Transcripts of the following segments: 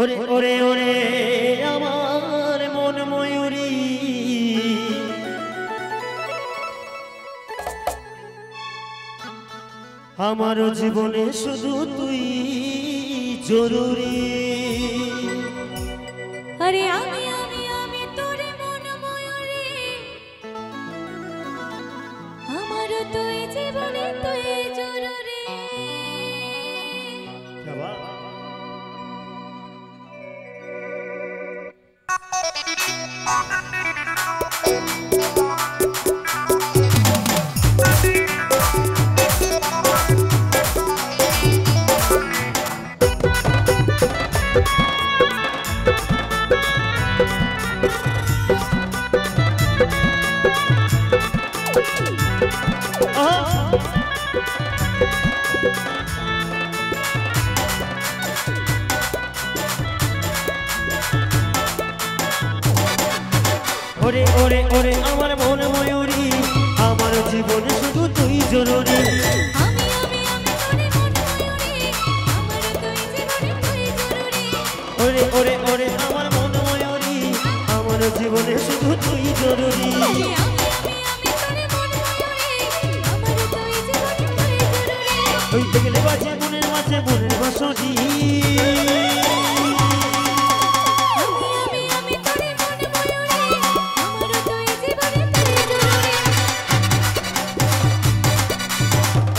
ওরে ওরে ওরে আমার মন ময়ূরী আমার জীবনে শুধু তুই জরুরি। আরে আমি আমি আমি তোর মন ময়ূরী আমার তুই জীবনে তুই জরুরি। ওরে ওরে ওরে আমার মন ময়ূরী আমার জীবনে শুধু তুই জরুরি। আমি আমি আমি তোর মন ময়ূরী আমার তুই জীবনে তুই জরুরি। ওরে ওরে ওরে আমার মন ময়ূরী আমার জীবনে শুধু তুই জরুরি। আমি আমি আমি তোর মন ময়ূরী আমার তুই জীবনে তুই জরুরি। ওই দেখলে বাজে মনের মাঝে মনের বাঁশি।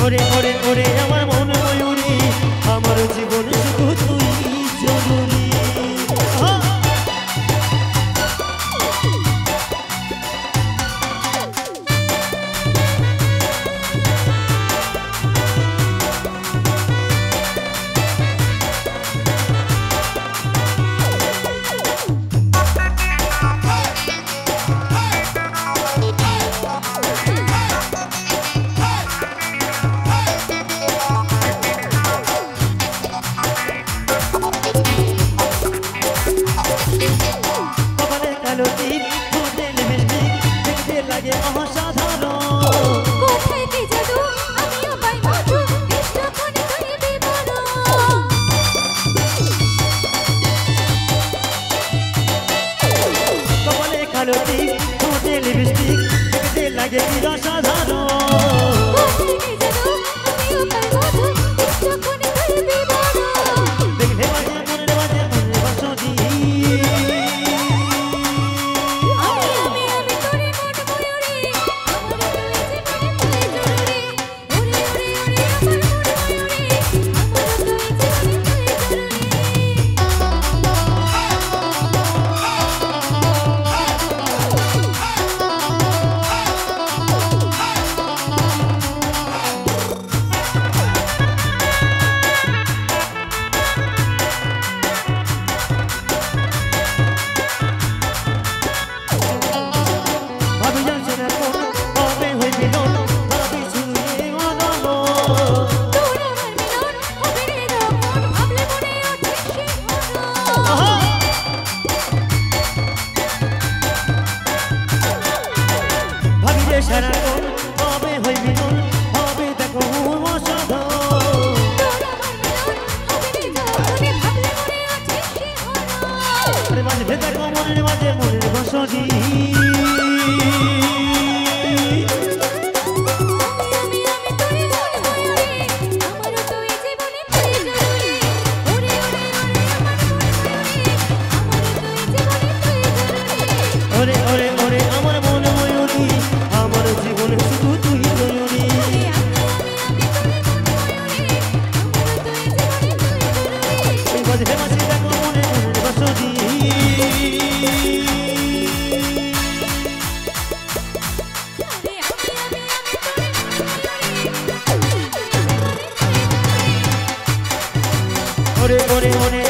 ওরে ওরে ওরে আমার মন ময়ূরী আমার জীবনে শুধু তুই জরুরি। ওরে ওরে ওরে